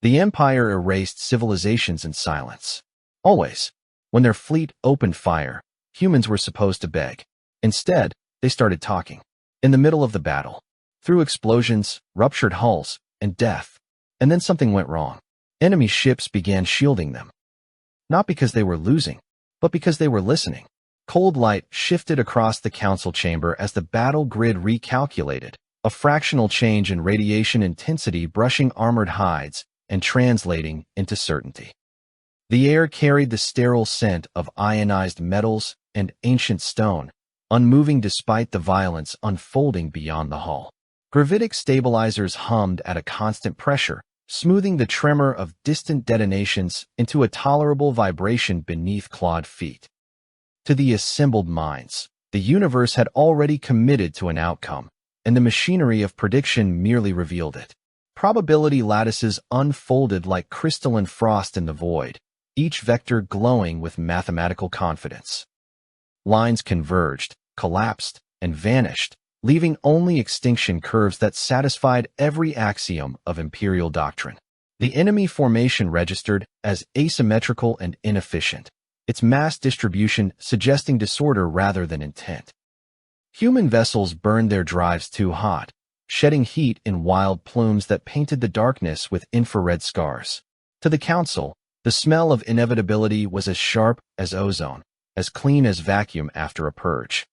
The Empire erased civilizations in silence. Always. When their fleet opened fire, humans were supposed to beg. Instead, they started talking. In the middle of the battle. Through explosions, ruptured hulls, and death. And then something went wrong. Enemy ships began shielding them. Not because they were losing, but because they were listening. Cold light shifted across the council chamber as the battle grid recalculated, a fractional change in radiation intensity brushing armored hides and translating into certainty. The air carried the sterile scent of ionized metals and ancient stone, unmoving despite the violence unfolding beyond the hull. Gravitic stabilizers hummed at a constant pressure, smoothing the tremor of distant detonations into a tolerable vibration beneath clawed feet. To the assembled minds, the universe had already committed to an outcome, and the machinery of prediction merely revealed it. Probability lattices unfolded like crystalline frost in the void, each vector glowing with mathematical confidence. Lines converged, collapsed, and vanished, leaving only extinction curves that satisfied every axiom of Imperial doctrine. The enemy formation registered as asymmetrical and inefficient, its mass distribution suggesting disorder rather than intent. Human vessels burned their drives too hot, shedding heat in wild plumes that painted the darkness with infrared scars. To the Council, the smell of inevitability was as sharp as ozone, as clean as vacuum after a purge.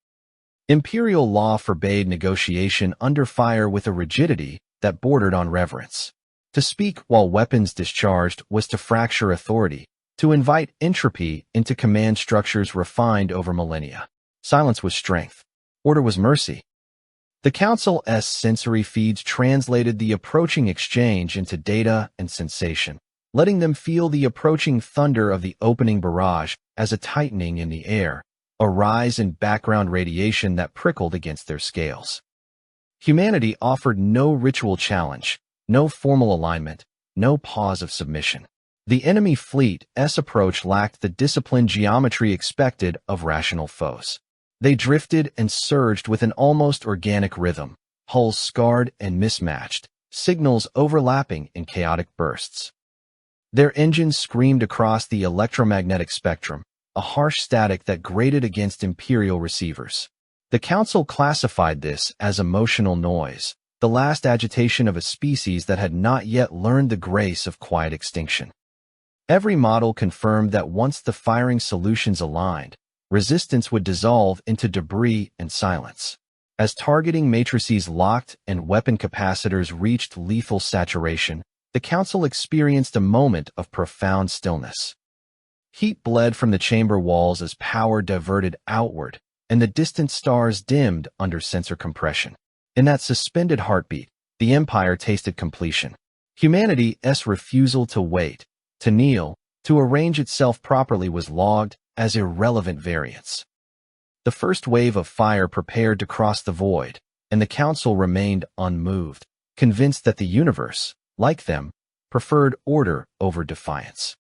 Imperial law forbade negotiation under fire with a rigidity that bordered on reverence. To speak while weapons discharged was to fracture authority, to invite entropy into command structures refined over millennia. Silence was strength. Order was mercy. The Council's sensory feeds translated the approaching exchange into data and sensation, letting them feel the approaching thunder of the opening barrage as a tightening in the air, a rise in background radiation that prickled against their scales. Humanity offered no ritual challenge, no formal alignment, no pause of submission. The enemy fleet's approach lacked the disciplined geometry expected of rational foes. They drifted and surged with an almost organic rhythm, hulls scarred and mismatched, signals overlapping in chaotic bursts. Their engines screamed across the electromagnetic spectrum, a harsh static that grated against Imperial receivers. The Council classified this as emotional noise, the last agitation of a species that had not yet learned the grace of quiet extinction. Every model confirmed that once the firing solutions aligned, resistance would dissolve into debris and silence. As targeting matrices locked and weapon capacitors reached lethal saturation, the Council experienced a moment of profound stillness. Heat bled from the chamber walls as power diverted outward, and the distant stars dimmed under sensor compression. In that suspended heartbeat, the Empire tasted completion. Humanity's refusal to wait, to kneel, to arrange itself properly was logged as irrelevant variance. The first wave of fire prepared to cross the void, and the Council remained unmoved, convinced that the universe, like them, preferred order over defiance.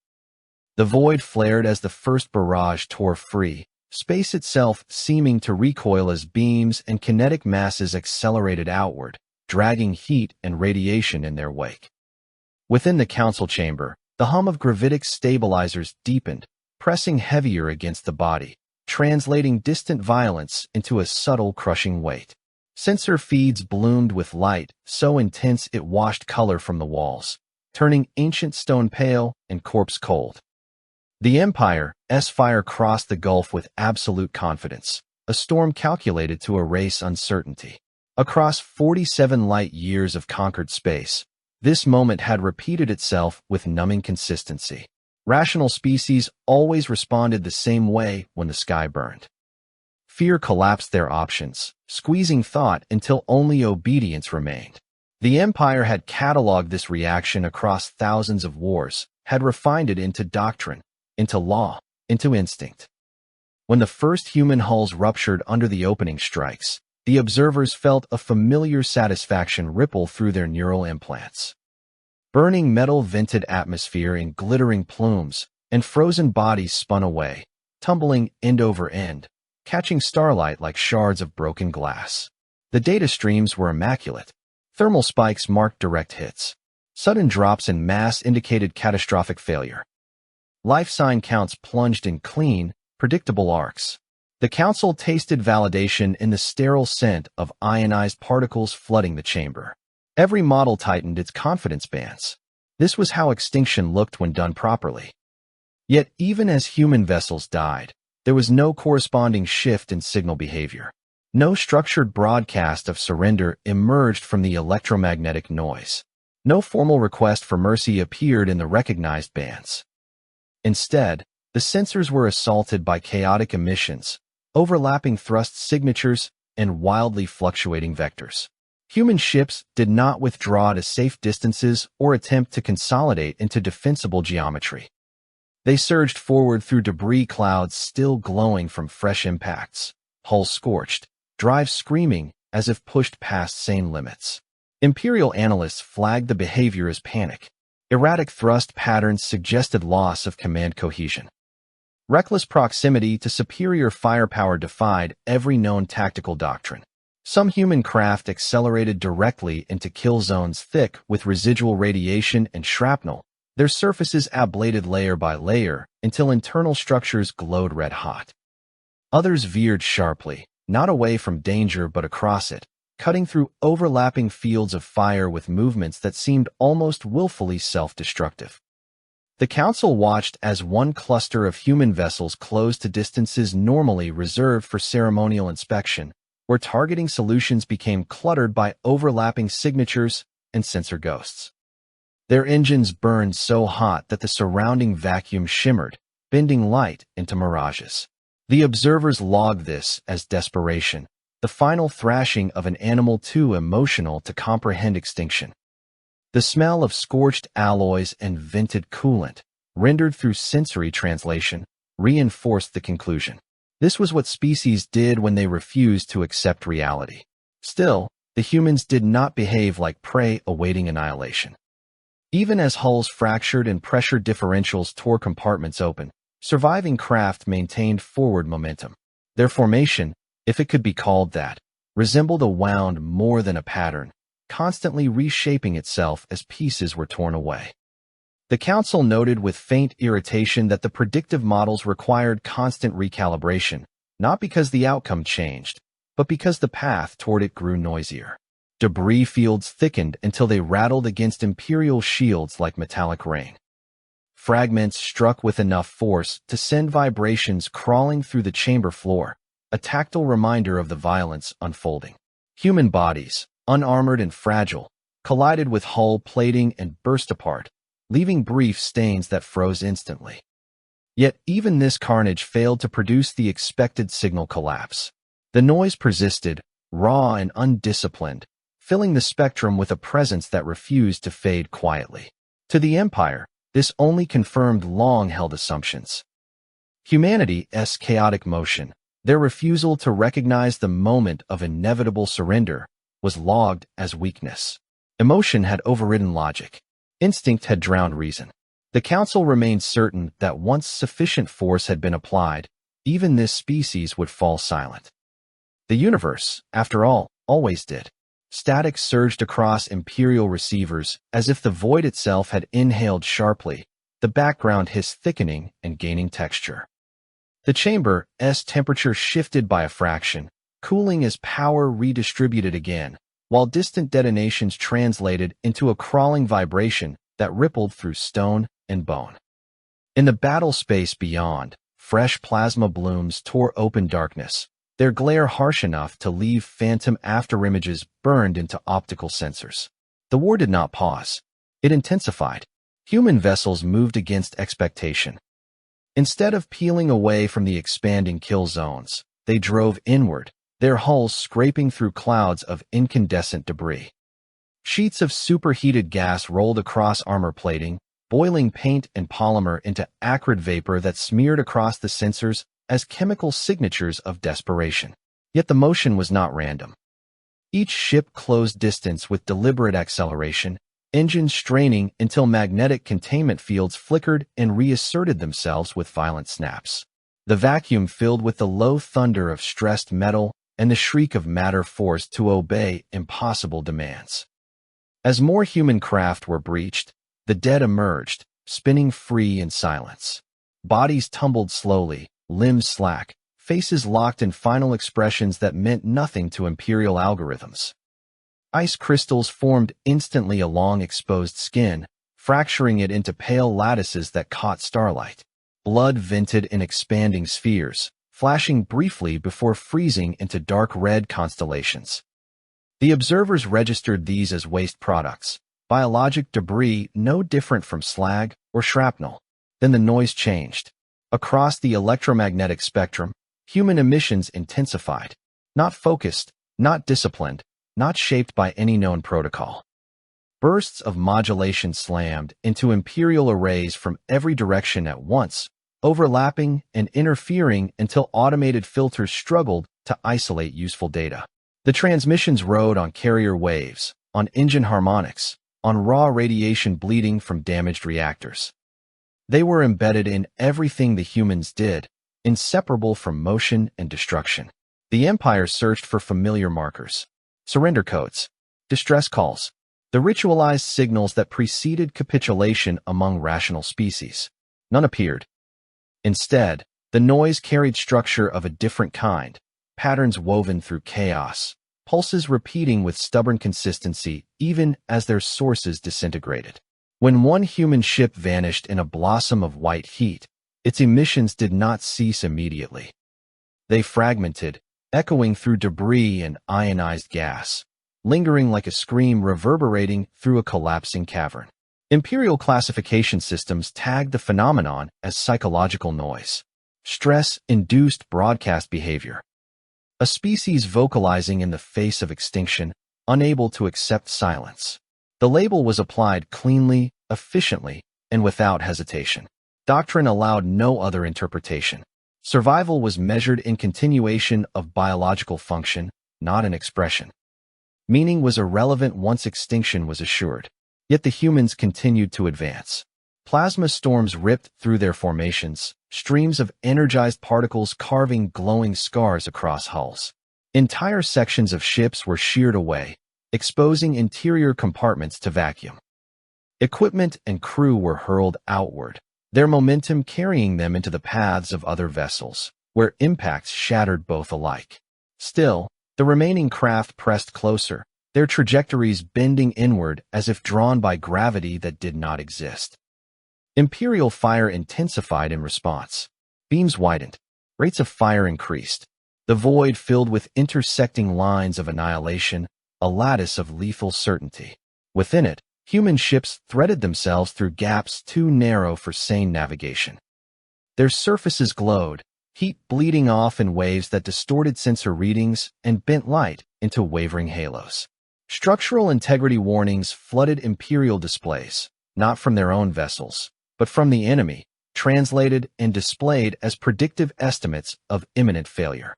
The void flared as the first barrage tore free, space itself seeming to recoil as beams and kinetic masses accelerated outward, dragging heat and radiation in their wake. Within the Council chamber, the hum of gravitic stabilizers deepened, pressing heavier against the body, translating distant violence into a subtle crushing weight. Sensor feeds bloomed with light, so intense it washed color from the walls, turning ancient stone pale and corpse cold. The Empire's fire crossed the gulf with absolute confidence, a storm calculated to erase uncertainty. Across 47 light years of conquered space, this moment had repeated itself with numbing consistency. Rational species always responded the same way when the sky burned. Fear collapsed their options, squeezing thought until only obedience remained. The Empire had cataloged this reaction across thousands of wars, had refined it into doctrine, into law, into instinct. When the first human hulls ruptured under the opening strikes, the observers felt a familiar satisfaction ripple through their neural implants. Burning metal vented atmosphere in glittering plumes, and frozen bodies spun away, tumbling end over end, catching starlight like shards of broken glass. The data streams were immaculate. Thermal spikes marked direct hits. Sudden drops in mass indicated catastrophic failure. Life sign counts plunged in clean, predictable arcs. The council tasted validation in the sterile scent of ionized particles flooding the chamber. Every model tightened its confidence bands. This was how extinction looked when done properly. Yet even as human vessels died, there was no corresponding shift in signal behavior. No structured broadcast of surrender emerged from the electromagnetic noise. No formal request for mercy appeared in the recognized bands. Instead, the sensors were assaulted by chaotic emissions, overlapping thrust signatures, and wildly fluctuating vectors. Human ships did not withdraw to safe distances or attempt to consolidate into defensible geometry. They surged forward through debris clouds still glowing from fresh impacts, hulls scorched, drives screaming as if pushed past sane limits. Imperial analysts flagged the behavior as panic. Erratic thrust patterns suggested loss of command cohesion. Reckless proximity to superior firepower defied every known tactical doctrine. Some human craft accelerated directly into kill zones thick with residual radiation and shrapnel, their surfaces ablated layer by layer until internal structures glowed red-hot. Others veered sharply, not away from danger but across it, cutting through overlapping fields of fire with movements that seemed almost willfully self-destructive. The Council watched as one cluster of human vessels closed to distances normally reserved for ceremonial inspection, where targeting solutions became cluttered by overlapping signatures and sensor ghosts. Their engines burned so hot that the surrounding vacuum shimmered, bending light into mirages. The observers logged this as desperation, the final thrashing of an animal too emotional to comprehend extinction. The smell of scorched alloys and vented coolant, rendered through sensory translation, reinforced the conclusion. This was what species did when they refused to accept reality. Still, the humans did not behave like prey awaiting annihilation. Even as hulls fractured and pressure differentials tore compartments open, surviving craft maintained forward momentum. Their formation, if it could be called that, resembled a wound more than a pattern, constantly reshaping itself as pieces were torn away. The Council noted with faint irritation that the predictive models required constant recalibration, not because the outcome changed, but because the path toward it grew noisier. Debris fields thickened until they rattled against Imperial shields like metallic rain. Fragments struck with enough force to send vibrations crawling through the chamber floor, a tactile reminder of the violence unfolding. Human bodies, unarmored and fragile, collided with hull plating and burst apart, leaving brief stains that froze instantly. Yet even this carnage failed to produce the expected signal collapse. The noise persisted, raw and undisciplined, filling the spectrum with a presence that refused to fade quietly. To the Empire, this only confirmed long-held assumptions. Humanity's chaotic motion, their refusal to recognize the moment of inevitable surrender, was logged as weakness. Emotion had overridden logic. Instinct had drowned reason. The Council remained certain that once sufficient force had been applied, even this species would fall silent. The universe, after all, always did. Static surged across Imperial receivers as if the void itself had inhaled sharply, the background hiss thickening and gaining texture. The chamber's temperature shifted by a fraction, cooling as power redistributed again, while distant detonations translated into a crawling vibration that rippled through stone and bone. In the battle space beyond, fresh plasma blooms tore open darkness, their glare harsh enough to leave phantom afterimages burned into optical sensors. The war did not pause. It intensified. Human vessels moved against expectation. Instead of peeling away from the expanding kill zones, they drove inward, their hulls scraping through clouds of incandescent debris. Sheets of superheated gas rolled across armor plating, boiling paint and polymer into acrid vapor that smeared across the sensors as chemical signatures of desperation. Yet the motion was not random. Each ship closed distance with deliberate acceleration, engines straining until magnetic containment fields flickered and reasserted themselves with violent snaps. The vacuum filled with the low thunder of stressed metal and the shriek of matter forced to obey impossible demands. As more human craft were breached, the dead emerged, spinning free in silence. Bodies tumbled slowly, limbs slack, faces locked in final expressions that meant nothing to Imperial algorithms. Ice crystals formed instantly along exposed skin, fracturing it into pale lattices that caught starlight. Blood vented in expanding spheres, flashing briefly before freezing into dark red constellations. The observers registered these as waste products, biologic debris no different from slag or shrapnel. Then the noise changed. Across the electromagnetic spectrum, human emissions intensified, not focused, not disciplined, not shaped by any known protocol. Bursts of modulation slammed into Imperial arrays from every direction at once, overlapping and interfering until automated filters struggled to isolate useful data. The transmissions rode on carrier waves, on engine harmonics, on raw radiation bleeding from damaged reactors. They were embedded in everything the humans did, inseparable from motion and destruction. The Empire searched for familiar markers, surrender codes, distress calls, the ritualized signals that preceded capitulation among rational species. None appeared. Instead, the noise carried structure of a different kind, patterns woven through chaos, pulses repeating with stubborn consistency even as their sources disintegrated. When one human ship vanished in a blossom of white heat, its emissions did not cease immediately. They fragmented, echoing through debris and ionized gas, lingering like a scream reverberating through a collapsing cavern. Imperial classification systems tagged the phenomenon as psychological noise, stress-induced broadcast behavior. A species vocalizing in the face of extinction, unable to accept silence. The label was applied cleanly, efficiently, and without hesitation. Doctrine allowed no other interpretation. Survival was measured in continuation of biological function, not in expression. Meaning was irrelevant once extinction was assured. Yet the humans continued to advance. Plasma storms ripped through their formations, streams of energized particles carving glowing scars across hulls. Entire sections of ships were sheared away, exposing interior compartments to vacuum. Equipment and crew were hurled outward, their momentum carrying them into the paths of other vessels, where impacts shattered both alike. Still, the remaining craft pressed closer, their trajectories bending inward as if drawn by gravity that did not exist. Imperial fire intensified in response. Beams widened. Rates of fire increased. The void filled with intersecting lines of annihilation, a lattice of lethal certainty. Within it, human ships threaded themselves through gaps too narrow for sane navigation. Their surfaces glowed, heat bleeding off in waves that distorted sensor readings and bent light into wavering halos. Structural integrity warnings flooded Imperial displays, not from their own vessels, but from the enemy, translated and displayed as predictive estimates of imminent failure.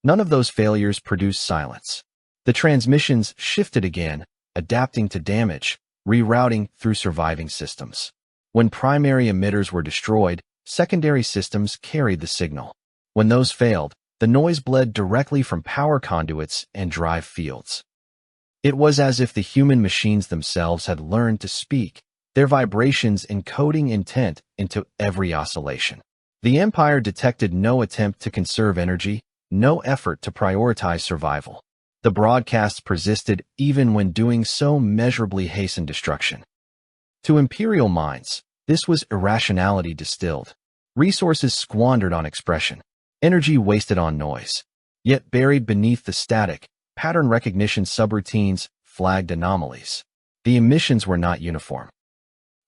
None of those failures produced silence. The transmissions shifted again, adapting to damage, rerouting through surviving systems. When primary emitters were destroyed, secondary systems carried the signal. When those failed, the noise bled directly from power conduits and drive fields. It was as if the human machines themselves had learned to speak, their vibrations encoding intent into every oscillation. The Empire detected no attempt to conserve energy, no effort to prioritize survival. The broadcasts persisted even when doing so measurably hastened destruction. To Imperial minds, this was irrationality distilled. Resources squandered on expression. Energy wasted on noise. Yet buried beneath the static, pattern recognition subroutines flagged anomalies. The emissions were not uniform.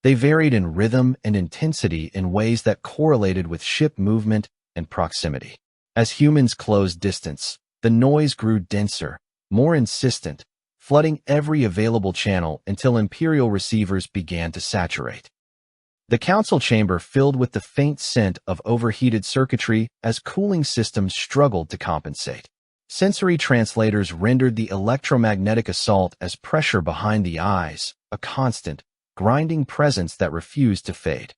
They varied in rhythm and intensity in ways that correlated with ship movement and proximity. As humans closed distance, the noise grew denser, more insistent, flooding every available channel until Imperial receivers began to saturate. The council chamber filled with the faint scent of overheated circuitry as cooling systems struggled to compensate. Sensory translators rendered the electromagnetic assault as pressure behind the eyes, a constant, grinding presence that refused to fade.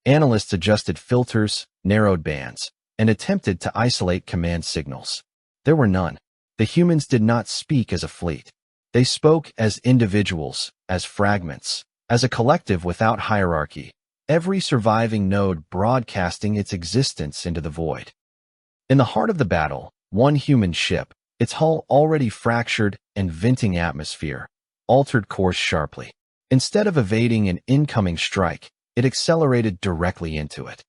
Analysts adjusted filters, narrowed bands, and attempted to isolate command signals. There were none. The humans did not speak as a fleet. They spoke as individuals, as fragments, as a collective without hierarchy, every surviving node broadcasting its existence into the void. In the heart of the battle, one human ship, its hull already fractured and venting atmosphere, altered course sharply. Instead of evading an incoming strike, it accelerated directly into it.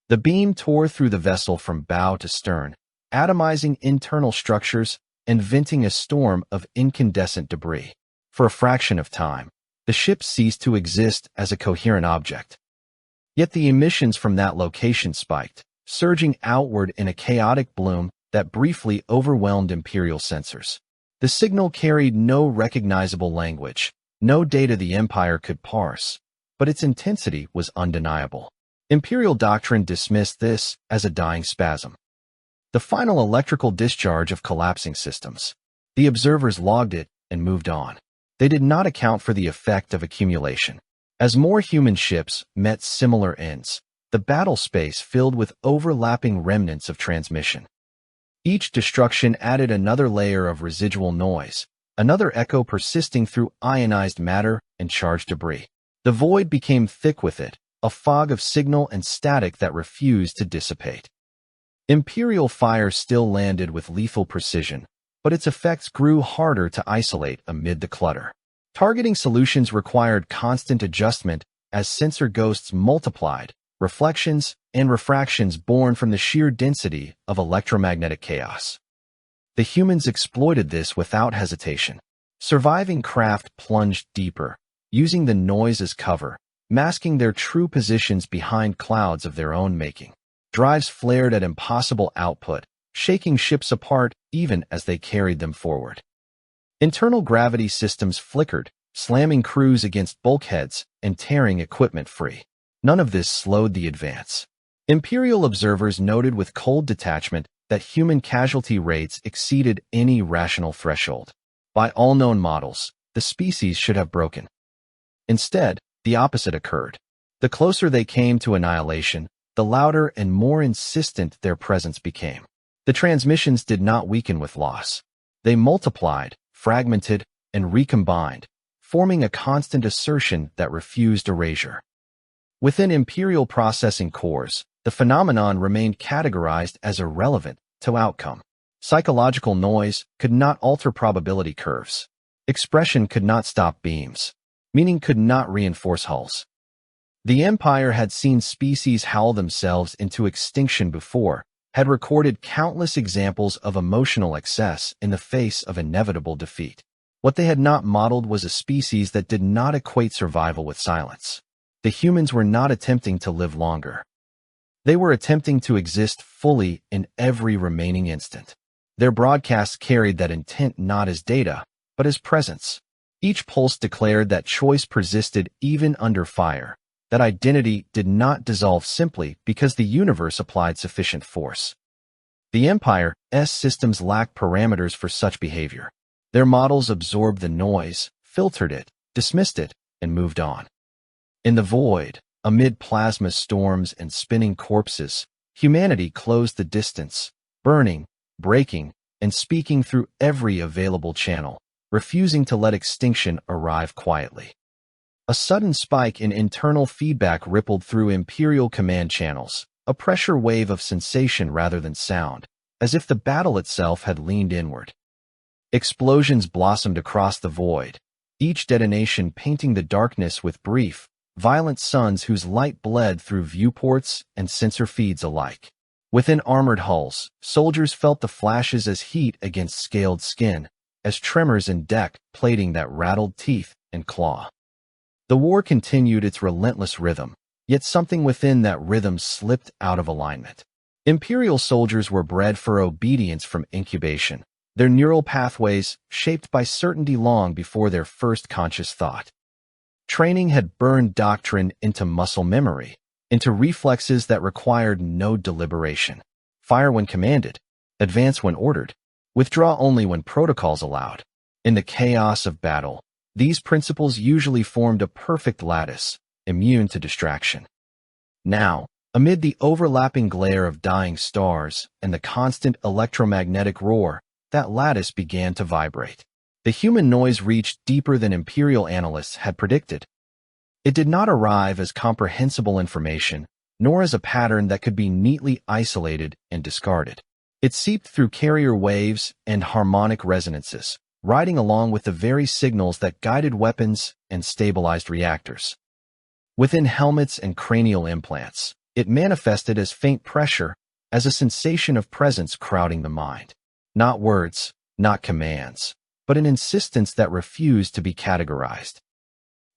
The beam tore through the vessel from bow to stern, atomizing internal structures and venting a storm of incandescent debris. For a fraction of time, the ship ceased to exist as a coherent object. Yet the emissions from that location spiked, surging outward in a chaotic bloom that briefly overwhelmed Imperial sensors. The signal carried no recognizable language, no data the Empire could parse, but its intensity was undeniable. Imperial doctrine dismissed this as a dying spasm. The final electrical discharge of collapsing systems. The observers logged it and moved on. They did not account for the effect of accumulation. As more human ships met similar ends, the battle space filled with overlapping remnants of transmission. Each destruction added another layer of residual noise, another echo persisting through ionized matter and charged debris. The void became thick with it, a fog of signal and static that refused to dissipate. Imperial fire still landed with lethal precision, but its effects grew harder to isolate amid the clutter. Targeting solutions required constant adjustment as sensor ghosts multiplied, reflections and refractions born from the sheer density of electromagnetic chaos. The humans exploited this without hesitation. Surviving craft plunged deeper, using the noise as cover, masking their true positions behind clouds of their own making. Drives flared at impossible output, shaking ships apart even as they carried them forward. Internal gravity systems flickered, slamming crews against bulkheads and tearing equipment free. None of this slowed the advance. Imperial observers noted with cold detachment that human casualty rates exceeded any rational threshold. By all known models, the species should have broken. Instead, the opposite occurred. The closer they came to annihilation, the louder and more insistent their presence became. The transmissions did not weaken with loss. They multiplied, fragmented, and recombined, forming a constant assertion that refused erasure. Within Imperial processing cores, the phenomenon remained categorized as irrelevant to outcome. Psychological noise could not alter probability curves. Expression could not stop beams. Meaning could not reinforce hulls. The Empire had seen species howl themselves into extinction before, had recorded countless examples of emotional excess in the face of inevitable defeat. What they had not modeled was a species that did not equate survival with silence. The humans were not attempting to live longer. They were attempting to exist fully in every remaining instant. Their broadcasts carried that intent not as data, but as presence. Each pulse declared that choice persisted even under fire, that identity did not dissolve simply because the universe applied sufficient force. The Empire's systems lacked parameters for such behavior. Their models absorbed the noise, filtered it, dismissed it, and moved on. In the void, amid plasma storms and spinning corpses, humanity closed the distance, burning, breaking, and speaking through every available channel, refusing to let extinction arrive quietly. A sudden spike in internal feedback rippled through Imperial command channels, a pressure wave of sensation rather than sound, as if the battle itself had leaned inward. Explosions blossomed across the void, each detonation painting the darkness with brief, violent suns whose light bled through viewports and sensor feeds alike. Within armored hulls, soldiers felt the flashes as heat against scaled skin, as tremors in deck plating that rattled teeth and claw. The war continued its relentless rhythm, yet something within that rhythm slipped out of alignment. Imperial soldiers were bred for obedience from incubation, their neural pathways shaped by certainty long before their first conscious thought. Training had burned doctrine into muscle memory, into reflexes that required no deliberation. Fire when commanded, advance when ordered, withdraw only when protocols allowed. In the chaos of battle, these principles usually formed a perfect lattice, immune to distraction. Now, amid the overlapping glare of dying stars and the constant electromagnetic roar, that lattice began to vibrate. The human noise reached deeper than Imperial analysts had predicted. It did not arrive as comprehensible information, nor as a pattern that could be neatly isolated and discarded. It seeped through carrier waves and harmonic resonances, riding along with the very signals that guided weapons and stabilized reactors. Within helmets and cranial implants, it manifested as faint pressure, as a sensation of presence crowding the mind. Not words, not commands, but an insistence that refused to be categorized.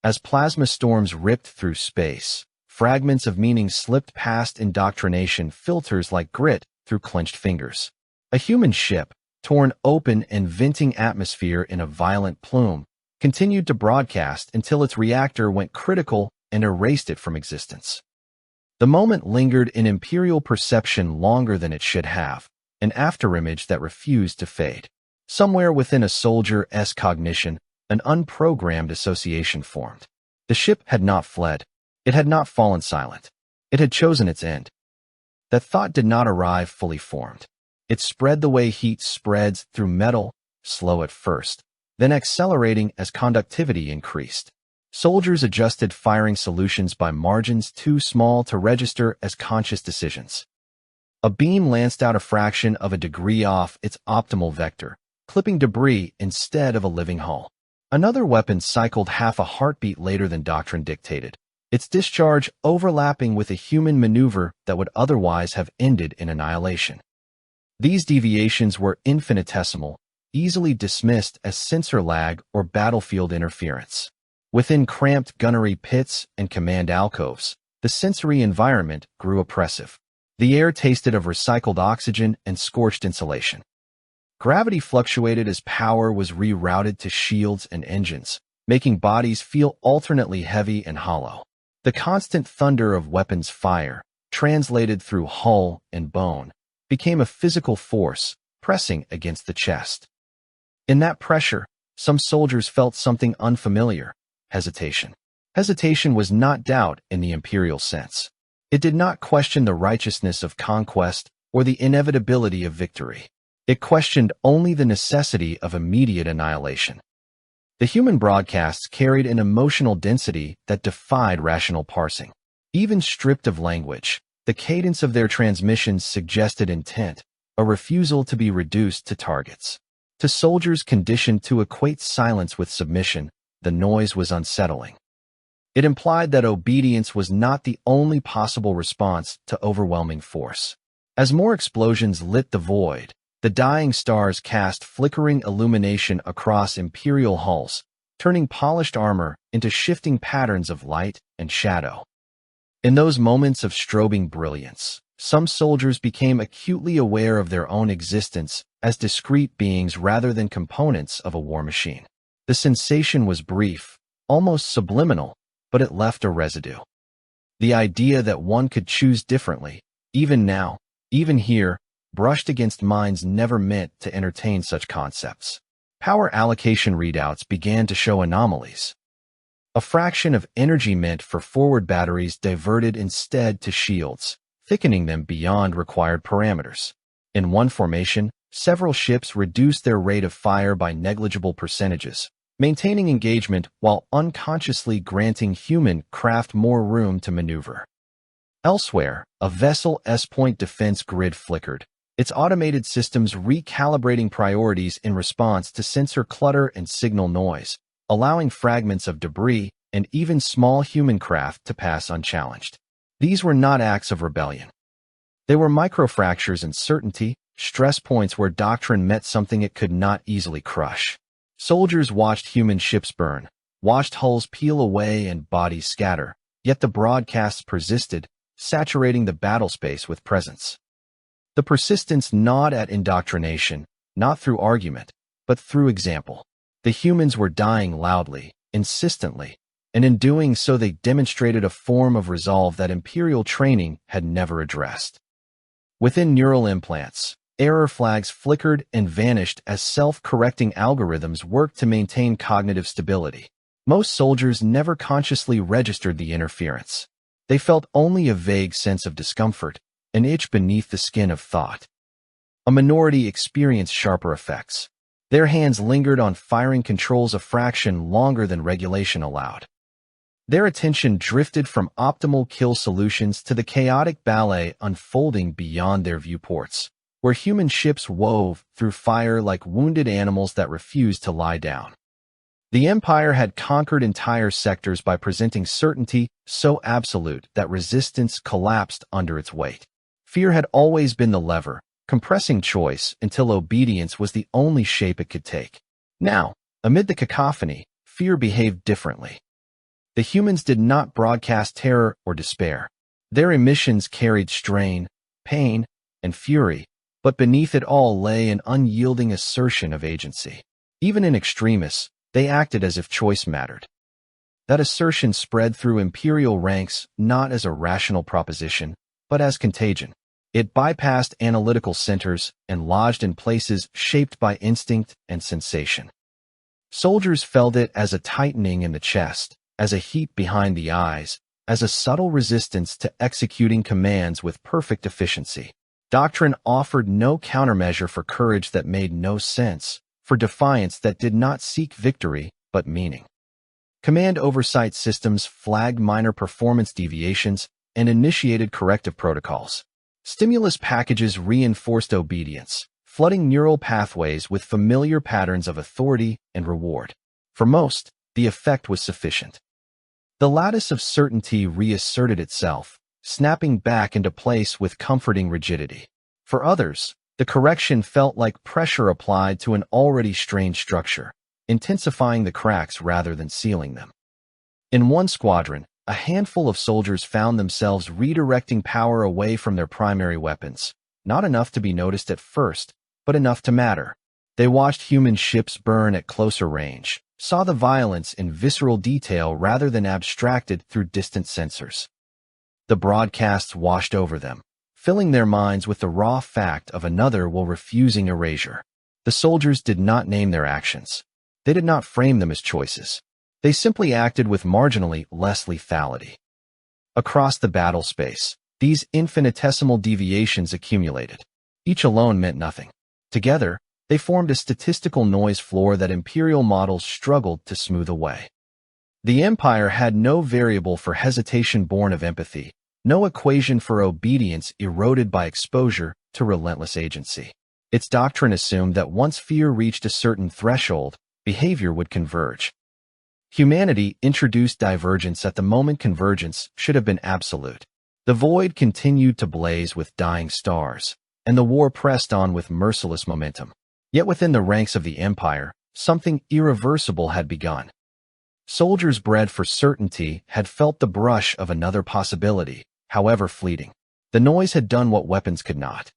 As plasma storms ripped through space, fragments of meaning slipped past indoctrination filters like grit through clenched fingers. A human ship, torn open and venting atmosphere in a violent plume, continued to broadcast until its reactor went critical and erased it from existence. The moment lingered in Imperial perception longer than it should have, an afterimage that refused to fade. Somewhere within a soldier's cognition, an unprogrammed association formed. The ship had not fled. It had not fallen silent. It had chosen its end. That thought did not arrive fully formed. It spread the way heat spreads through metal, slow at first, then accelerating as conductivity increased. Soldiers adjusted firing solutions by margins too small to register as conscious decisions. A beam lanced out a fraction of a degree off its optimal vector, clipping debris instead of a living hull. Another weapon cycled half a heartbeat later than doctrine dictated, its discharge overlapping with a human maneuver that would otherwise have ended in annihilation. These deviations were infinitesimal, easily dismissed as sensor lag or battlefield interference. Within cramped gunnery pits and command alcoves, the sensory environment grew oppressive. The air tasted of recycled oxygen and scorched insulation. Gravity fluctuated as power was rerouted to shields and engines, making bodies feel alternately heavy and hollow. The constant thunder of weapons fire, translated through hull and bone, became a physical force, pressing against the chest. In that pressure, some soldiers felt something unfamiliar: hesitation. Hesitation was not doubt in the Imperial sense. It did not question the righteousness of conquest or the inevitability of victory. It questioned only the necessity of immediate annihilation. The human broadcasts carried an emotional density that defied rational parsing. Even stripped of language, the cadence of their transmissions suggested intent, a refusal to be reduced to targets. To soldiers conditioned to equate silence with submission, the noise was unsettling. It implied that obedience was not the only possible response to overwhelming force. As more explosions lit the void, the dying stars cast flickering illumination across Imperial hulls, turning polished armor into shifting patterns of light and shadow. In those moments of strobing brilliance, some soldiers became acutely aware of their own existence as discrete beings rather than components of a war machine. The sensation was brief, almost subliminal, but it left a residue. The idea that one could choose differently, even now, even here, brushed against minds never meant to entertain such concepts. Power allocation readouts began to show anomalies. A fraction of energy meant for forward batteries diverted instead to shields, thickening them beyond required parameters. In one formation, several ships reduced their rate of fire by negligible percentages, maintaining engagement while unconsciously granting human craft more room to maneuver. Elsewhere, a vessel's point defense grid flickered, its automated systems recalibrating priorities in response to sensor clutter and signal noise, allowing fragments of debris and even small human craft to pass unchallenged. These were not acts of rebellion. They were microfractures in certainty, stress points where doctrine met something it could not easily crush. Soldiers watched human ships burn, watched hulls peel away and bodies scatter, yet the broadcasts persisted, saturating the battle space with presence. The persistence gnawed at indoctrination, not through argument, but through example. The humans were dying loudly, insistently, and in doing so they demonstrated a form of resolve that Imperial training had never addressed. Within neural implants, error flags flickered and vanished as self-correcting algorithms worked to maintain cognitive stability. Most soldiers never consciously registered the interference. They felt only a vague sense of discomfort, an itch beneath the skin of thought. A minority experienced sharper effects. Their hands lingered on firing controls a fraction longer than regulation allowed. Their attention drifted from optimal kill solutions to the chaotic ballet unfolding beyond their viewports, where human ships wove through fire like wounded animals that refused to lie down. The Empire had conquered entire sectors by presenting certainty so absolute that resistance collapsed under its weight. Fear had always been the lever, compressing choice until obedience was the only shape it could take. Now, amid the cacophony, fear behaved differently. The humans did not broadcast terror or despair. Their emissions carried strain, pain, and fury, but beneath it all lay an unyielding assertion of agency. Even in extremis, they acted as if choice mattered. That assertion spread through Imperial ranks not as a rational proposition, but as contagion. It bypassed analytical centers and lodged in places shaped by instinct and sensation. Soldiers felt it as a tightening in the chest, as a heat behind the eyes, as a subtle resistance to executing commands with perfect efficiency. Doctrine offered no countermeasure for courage that made no sense, for defiance that did not seek victory but meaning. Command oversight systems flagged minor performance deviations and initiated corrective protocols. Stimulus packages reinforced obedience, flooding neural pathways with familiar patterns of authority and reward. For most, the effect was sufficient. The lattice of certainty reasserted itself, snapping back into place with comforting rigidity. For others, the correction felt like pressure applied to an already strained structure, intensifying the cracks rather than sealing them. In one squadron, a handful of soldiers found themselves redirecting power away from their primary weapons, not enough to be noticed at first, but enough to matter. They watched human ships burn at closer range, saw the violence in visceral detail rather than abstracted through distant sensors. The broadcasts washed over them, filling their minds with the raw fact of another while refusing erasure. The soldiers did not name their actions. They did not frame them as choices. They simply acted with marginally less lethality. Across the battle space, these infinitesimal deviations accumulated. Each alone meant nothing. Together, they formed a statistical noise floor that Imperial models struggled to smooth away. The Empire had no variable for hesitation born of empathy, no equation for obedience eroded by exposure to relentless agency. Its doctrine assumed that once fear reached a certain threshold, behavior would converge. Humanity introduced divergence at the moment convergence should have been absolute. The void continued to blaze with dying stars, and the war pressed on with merciless momentum. Yet within the ranks of the Empire, something irreversible had begun. Soldiers bred for certainty had felt the brush of another possibility, however fleeting. The noise had done what weapons could not.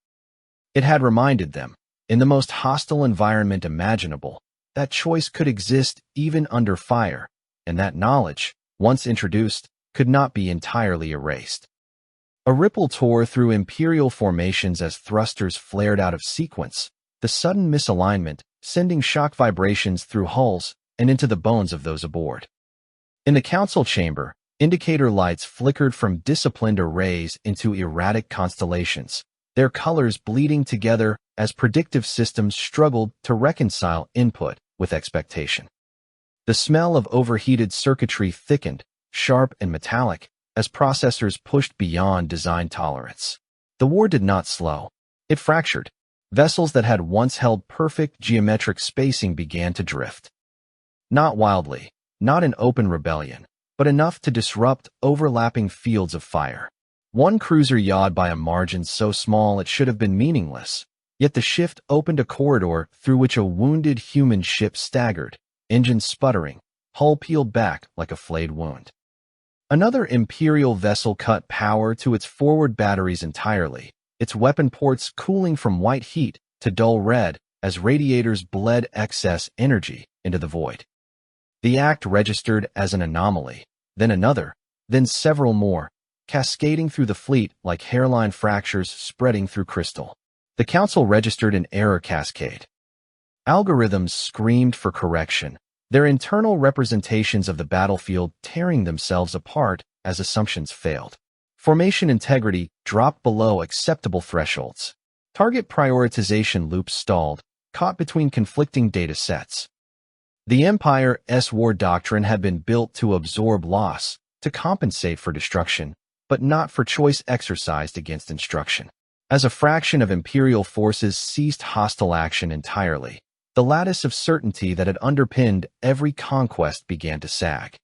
It had reminded them, in the most hostile environment imaginable, that choice could exist even under fire, and that knowledge, once introduced, could not be entirely erased. A ripple tore through Imperial formations as thrusters flared out of sequence, the sudden misalignment sending shock vibrations through hulls and into the bones of those aboard. In the council chamber, indicator lights flickered from disciplined arrays into erratic constellations, their colors bleeding together as predictive systems struggled to reconcile input with expectation. The smell of overheated circuitry thickened, sharp and metallic, as processors pushed beyond design tolerance. The war did not slow. It fractured. Vessels that had once held perfect geometric spacing began to drift. Not wildly, not in open rebellion, but enough to disrupt overlapping fields of fire. One cruiser yawed by a margin so small it should have been meaningless, yet the shift opened a corridor through which a wounded human ship staggered, engines sputtering, hull peeled back like a flayed wound. Another Imperial vessel cut power to its forward batteries entirely, its weapon ports cooling from white heat to dull red as radiators bled excess energy into the void. The act registered as an anomaly, then another, then several more, cascading through the fleet like hairline fractures spreading through crystal. The Council registered an error cascade. Algorithms screamed for correction, their internal representations of the battlefield tearing themselves apart as assumptions failed. Formation integrity dropped below acceptable thresholds. Target prioritization loops stalled, caught between conflicting data sets. The Empire's war doctrine had been built to absorb loss, to compensate for destruction, but not for choice exercised against instruction. As a fraction of Imperial forces ceased hostile action entirely, the lattice of certainty that had underpinned every conquest began to sag.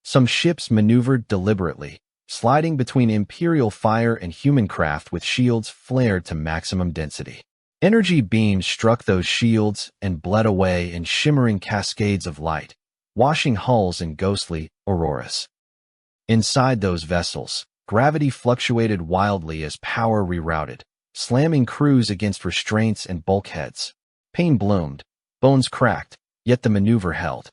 Some ships maneuvered deliberately, sliding between Imperial fire and human craft with shields flared to maximum density. Energy beams struck those shields and bled away in shimmering cascades of light, washing hulls in ghostly auroras. Inside those vessels, gravity fluctuated wildly as power rerouted, slamming crews against restraints and bulkheads. Pain bloomed, bones cracked, yet the maneuver held.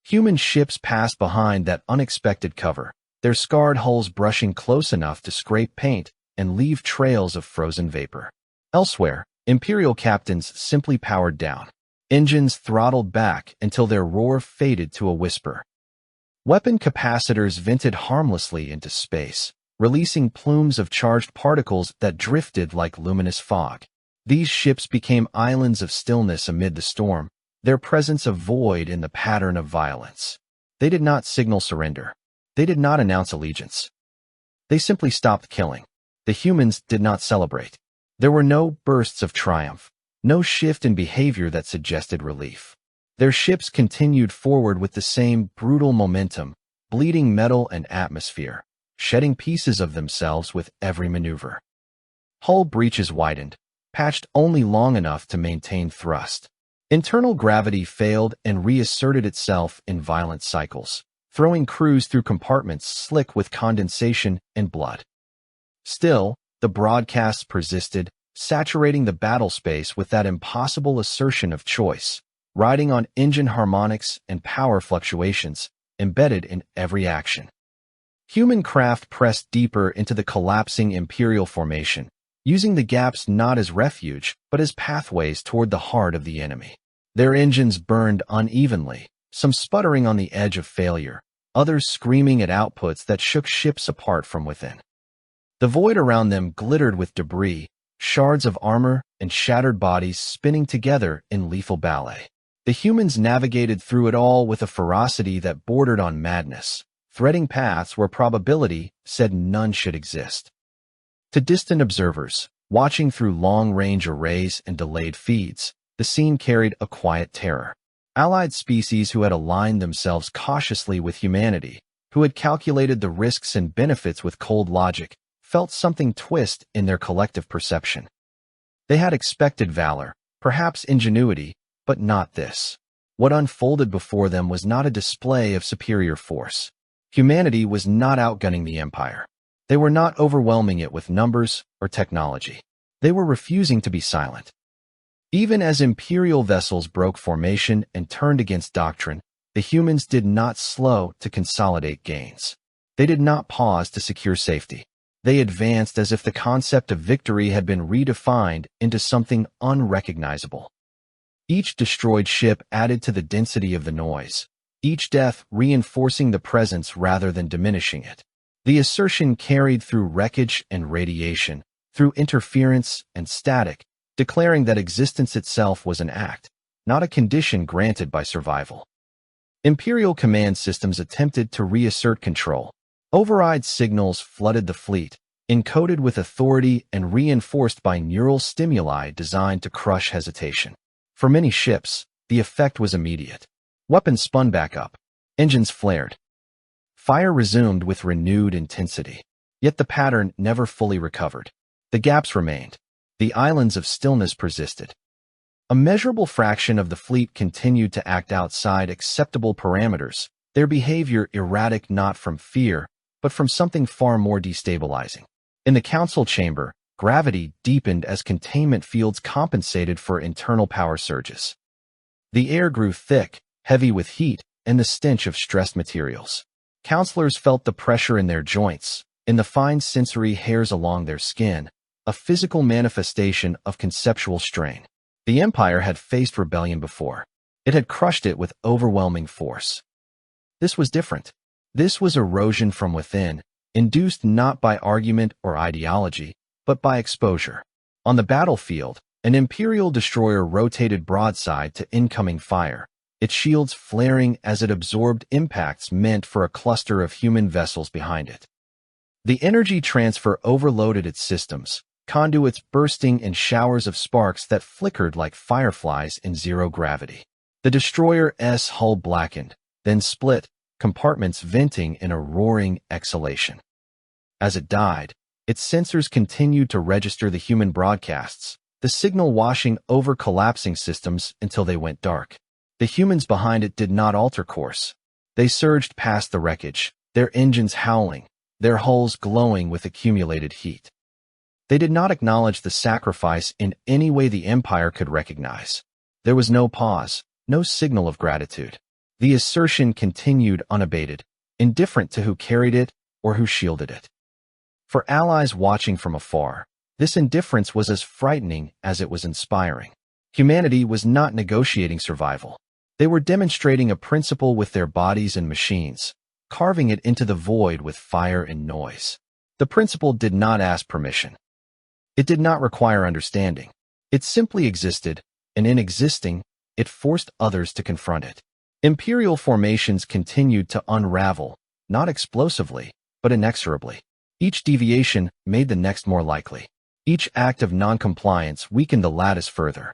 Human ships passed behind that unexpected cover, their scarred hulls brushing close enough to scrape paint and leave trails of frozen vapor. Elsewhere, Imperial captains simply powered down. Engines throttled back until their roar faded to a whisper. Weapon capacitors vented harmlessly into space, releasing plumes of charged particles that drifted like luminous fog. These ships became islands of stillness amid the storm, their presence a void in the pattern of violence. They did not signal surrender. They did not announce allegiance. They simply stopped killing. The humans did not celebrate. There were no bursts of triumph, no shift in behavior that suggested relief. Their ships continued forward with the same brutal momentum, bleeding metal and atmosphere, shedding pieces of themselves with every maneuver. Hull breaches widened, patched only long enough to maintain thrust. Internal gravity failed and reasserted itself in violent cycles, throwing crews through compartments slick with condensation and blood. Still, the broadcasts persisted, saturating the battle space with that impossible assertion of choice, riding on engine harmonics and power fluctuations embedded in every action. Human craft pressed deeper into the collapsing Imperial formation, using the gaps not as refuge but as pathways toward the heart of the enemy. Their engines burned unevenly, some sputtering on the edge of failure, others screaming at outputs that shook ships apart from within. The void around them glittered with debris, shards of armor and shattered bodies spinning together in lethal ballet. The humans navigated through it all with a ferocity that bordered on madness, threading paths where probability said none should exist. To distant observers, watching through long-range arrays and delayed feeds, the scene carried a quiet terror. Allied species who had aligned themselves cautiously with humanity, who had calculated the risks and benefits with cold logic, felt something twist in their collective perception. They had expected valor, perhaps ingenuity, but not this. What unfolded before them was not a display of superior force. Humanity was not outgunning the Empire. They were not overwhelming it with numbers or technology. They were refusing to be silent. Even as Imperial vessels broke formation and turned against doctrine, the humans did not slow to consolidate gains. They did not pause to secure safety. They advanced as if the concept of victory had been redefined into something unrecognizable. Each destroyed ship added to the density of the noise, each death reinforcing the presence rather than diminishing it. The assertion carried through wreckage and radiation, through interference and static, declaring that existence itself was an act, not a condition granted by survival. Imperial command systems attempted to reassert control. Override signals flooded the fleet, encoded with authority and reinforced by neural stimuli designed to crush hesitation. For many ships, the effect was immediate. Weapons spun back up. Engines flared. Fire resumed with renewed intensity. Yet the pattern never fully recovered. The gaps remained. The islands of stillness persisted. A measurable fraction of the fleet continued to act outside acceptable parameters, their behavior erratic not from fear, but from something far more destabilizing. In the council chamber, gravity deepened as containment fields compensated for internal power surges. The air grew thick, heavy with heat, and the stench of stressed materials. Counselors felt the pressure in their joints, in the fine sensory hairs along their skin, a physical manifestation of conceptual strain. The Empire had faced rebellion before. It had crushed it with overwhelming force. This was different. This was erosion from within, induced not by argument or ideology, but by exposure. On the battlefield, An Imperial destroyer rotated broadside to incoming fire, its shields flaring as it absorbed impacts meant for a cluster of human vessels behind it. The energy transfer overloaded its systems, conduits bursting in showers of sparks that flickered like fireflies in zero gravity. The destroyer's hull blackened, then split, compartments venting in a roaring exhalation. As it died, its sensors continued to register the human broadcasts, the signal washing over collapsing systems until they went dark. The humans behind it did not alter course. They surged past the wreckage, their engines howling, their hulls glowing with accumulated heat. They did not acknowledge the sacrifice in any way the Empire could recognize. There was no pause, no signal of gratitude. The assertion continued unabated, indifferent to who carried it or who shielded it. For allies watching from afar, this indifference was as frightening as it was inspiring. Humanity was not negotiating survival. They were demonstrating a principle with their bodies and machines, carving it into the void with fire and noise. The principle did not ask permission. It did not require understanding. It simply existed, and in existing, it forced others to confront it. Imperial formations continued to unravel, not explosively, but inexorably. Each deviation made the next more likely. Each act of noncompliance weakened the lattice further.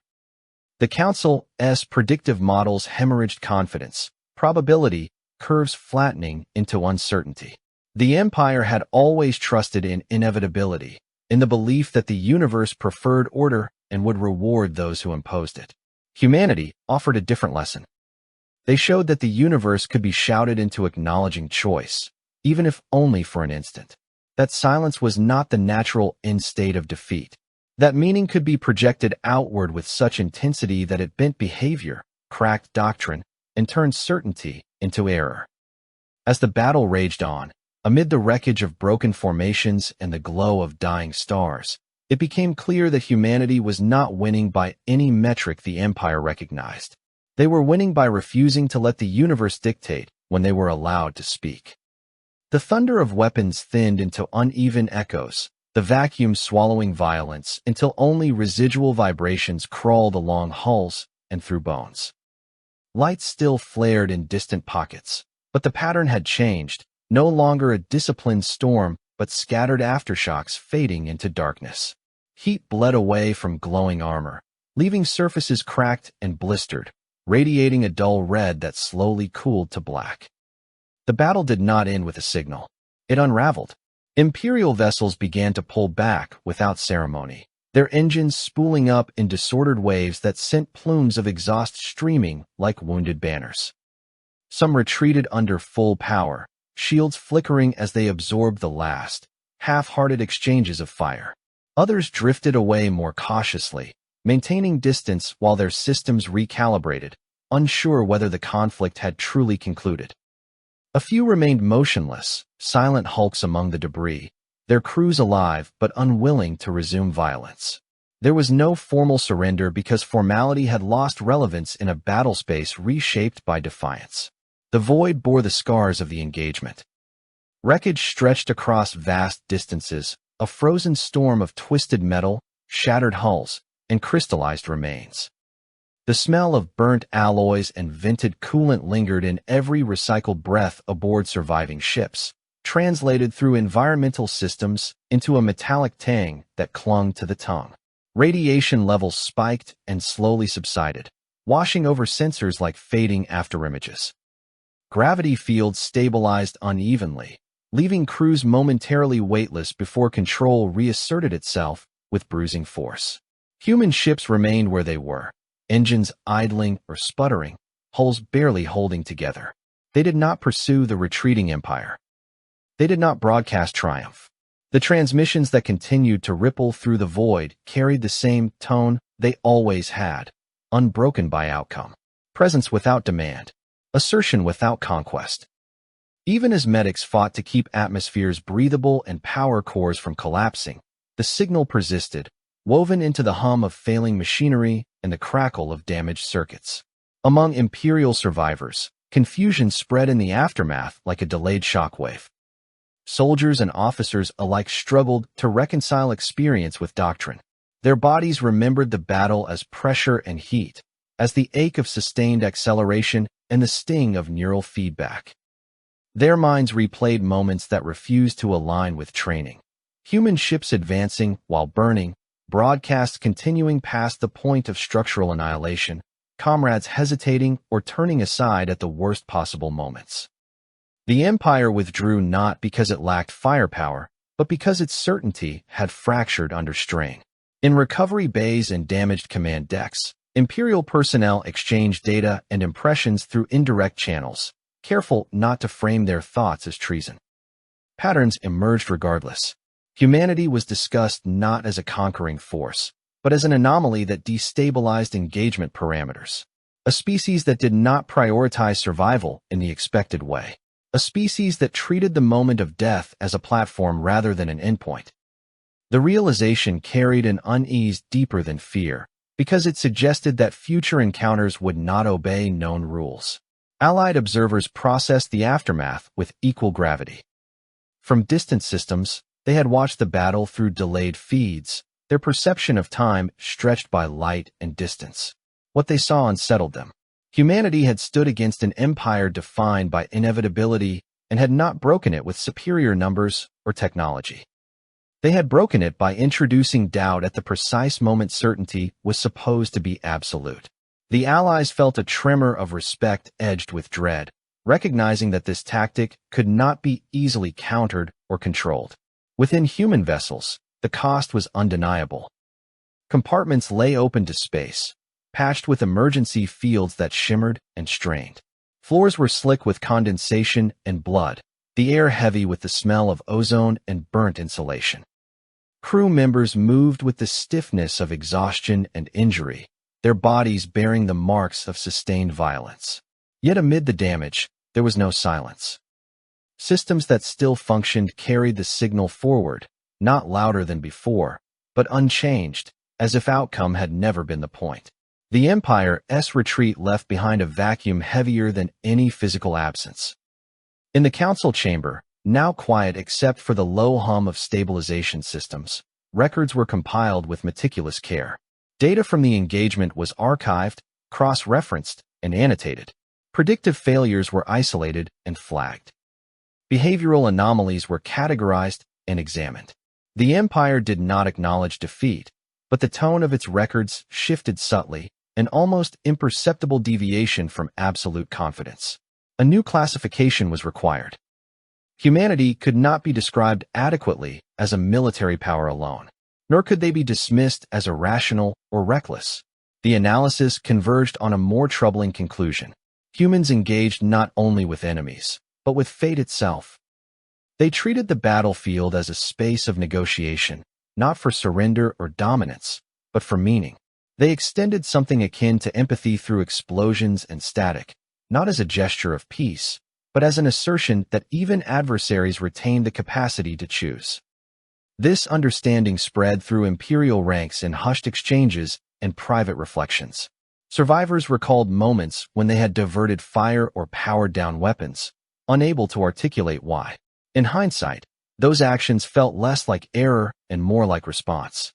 The Council's predictive models hemorrhaged confidence, probability, curves flattening into uncertainty. The Empire had always trusted in inevitability, in the belief that the universe preferred order and would reward those who imposed it. Humanity offered a different lesson. They showed that the universe could be shouted into acknowledging choice, even if only for an instant. That silence was not the natural end state of defeat. That meaning could be projected outward with such intensity that it bent behavior, cracked doctrine, and turned certainty into error. As the battle raged on, amid the wreckage of broken formations and the glow of dying stars, it became clear that humanity was not winning by any metric the Empire recognized. They were winning by refusing to let the universe dictate when they were allowed to speak. The thunder of weapons thinned into uneven echoes, the vacuum swallowing violence until only residual vibrations crawled along hulls and through bones. Lights still flared in distant pockets, but the pattern had changed, no longer a disciplined storm, but scattered aftershocks fading into darkness. Heat bled away from glowing armor, leaving surfaces cracked and blistered, radiating a dull red that slowly cooled to black. The battle did not end with a signal. It unraveled. Imperial vessels began to pull back without ceremony, their engines spooling up in disordered waves that sent plumes of exhaust streaming like wounded banners. Some retreated under full power, shields flickering as they absorbed the last, half-hearted exchanges of fire. Others drifted away more cautiously, maintaining distance while their systems recalibrated, unsure whether the conflict had truly concluded. A few remained motionless, silent hulks among the debris, their crews alive but unwilling to resume violence. There was no formal surrender because formality had lost relevance in a battle space reshaped by defiance. The void bore the scars of the engagement. Wreckage stretched across vast distances, a frozen storm of twisted metal, shattered hulls, and crystallized remains. The smell of burnt alloys and vented coolant lingered in every recycled breath aboard surviving ships, translated through environmental systems into a metallic tang that clung to the tongue. Radiation levels spiked and slowly subsided, washing over sensors like fading afterimages. Gravity fields stabilized unevenly, leaving crews momentarily weightless before control reasserted itself with bruising force. Human ships remained where they were, engines idling or sputtering, hulls barely holding together. They did not pursue the retreating empire. They did not broadcast triumph. The transmissions that continued to ripple through the void carried the same tone they always had, unbroken by outcome. Presence without demand. Assertion without conquest. Even as medics fought to keep atmospheres breathable and power cores from collapsing, the signal persisted, woven into the hum of failing machinery and the crackle of damaged circuits. Among Imperial survivors, confusion spread in the aftermath like a delayed shockwave. Soldiers and officers alike struggled to reconcile experience with doctrine. Their bodies remembered the battle as pressure and heat, as the ache of sustained acceleration and the sting of neural feedback. Their minds replayed moments that refused to align with training. Human ships advancing while burning, broadcasts continuing past the point of structural annihilation, comrades hesitating or turning aside at the worst possible moments. The Empire withdrew not because it lacked firepower, but because its certainty had fractured under strain. In recovery bays and damaged command decks, Imperial personnel exchanged data and impressions through indirect channels, careful not to frame their thoughts as treason. Patterns emerged regardless. Humanity was discussed not as a conquering force, but as an anomaly that destabilized engagement parameters. A species that did not prioritize survival in the expected way. A species that treated the moment of death as a platform rather than an endpoint. The realization carried an unease deeper than fear, because it suggested that future encounters would not obey known rules. Allied observers processed the aftermath with equal gravity. From distant systems, they had watched the battle through delayed feeds, their perception of time stretched by light and distance. What they saw unsettled them. Humanity had stood against an empire defined by inevitability and had not broken it with superior numbers or technology. They had broken it by introducing doubt at the precise moment certainty was supposed to be absolute. The Allies felt a tremor of respect edged with dread, recognizing that this tactic could not be easily countered or controlled. Within human vessels, the cost was undeniable. Compartments lay open to space, patched with emergency fields that shimmered and strained. Floors were slick with condensation and blood, the air heavy with the smell of ozone and burnt insulation. Crew members moved with the stiffness of exhaustion and injury, their bodies bearing the marks of sustained violence. Yet amid the damage, there was no silence. Systems that still functioned carried the signal forward, not louder than before, but unchanged, as if outcome had never been the point. The Empire's retreat left behind a vacuum heavier than any physical absence. In the council chamber, now quiet except for the low hum of stabilization systems, records were compiled with meticulous care. Data from the engagement was archived, cross-referenced, and annotated. Predictive failures were isolated and flagged. Behavioral anomalies were categorized and examined. The Empire did not acknowledge defeat, but the tone of its records shifted subtly, an almost imperceptible deviation from absolute confidence. A new classification was required. Humanity could not be described adequately as a military power alone, nor could they be dismissed as irrational or reckless. The analysis converged on a more troubling conclusion. Humans engaged not only with enemies, but with fate itself. They treated the battlefield as a space of negotiation, not for surrender or dominance, but for meaning. They extended something akin to empathy through explosions and static, not as a gesture of peace, but as an assertion that even adversaries retain the capacity to choose. This understanding spread through Imperial ranks in hushed exchanges and private reflections. Survivors recalled moments when they had diverted fire or powered down weapons, unable to articulate why. In hindsight, those actions felt less like error and more like response.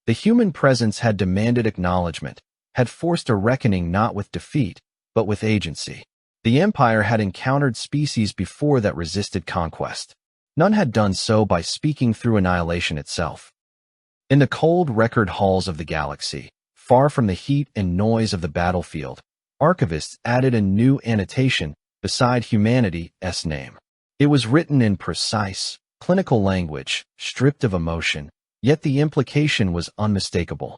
The human presence had demanded acknowledgement, had forced a reckoning not with defeat, but with agency. The Empire had encountered species before that resisted conquest. None had done so by speaking through annihilation itself. In the cold record halls of the galaxy, far from the heat and noise of the battlefield, archivists added a new annotation beside humanity's name. It was written in precise, clinical language, stripped of emotion, yet the implication was unmistakable.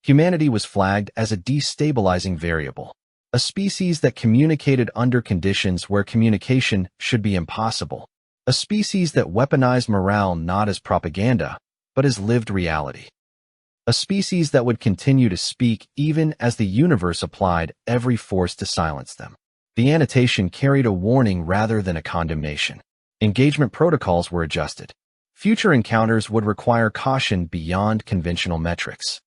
Humanity was flagged as a destabilizing variable, a species that communicated under conditions where communication should be impossible, a species that weaponized morale not as propaganda, but as lived reality, a species that would continue to speak even as the universe applied every force to silence them. The annotation carried a warning rather than a condemnation. Engagement protocols were adjusted. Future encounters would require caution beyond conventional metrics.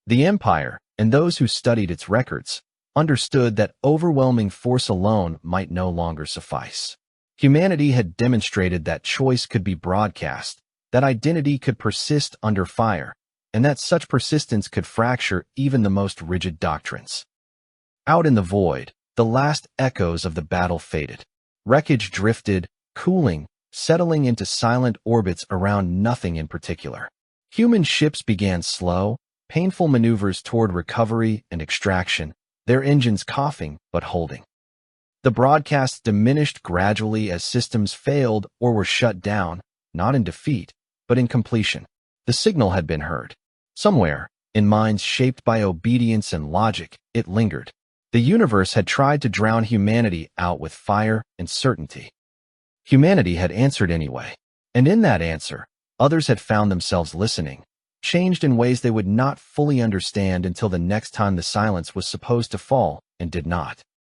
The Empire, and those who studied its records, understood that overwhelming force alone might no longer suffice. Humanity had demonstrated that choice could be broadcast, that identity could persist under fire, and that such persistence could fracture even the most rigid doctrines. Out in the void, the last echoes of the battle faded. Wreckage drifted, cooling, settling into silent orbits around nothing in particular. Human ships began slow, painful maneuvers toward recovery and extraction, their engines coughing but holding. The broadcasts diminished gradually as systems failed or were shut down, not in defeat, but in completion. The signal had been heard. Somewhere, in minds shaped by obedience and logic, it lingered. The universe had tried to drown humanity out with fire and certainty. Humanity had answered anyway, and in that answer, others had found themselves listening, changed in ways they would not fully understand until the next time the silence was supposed to fall and did not.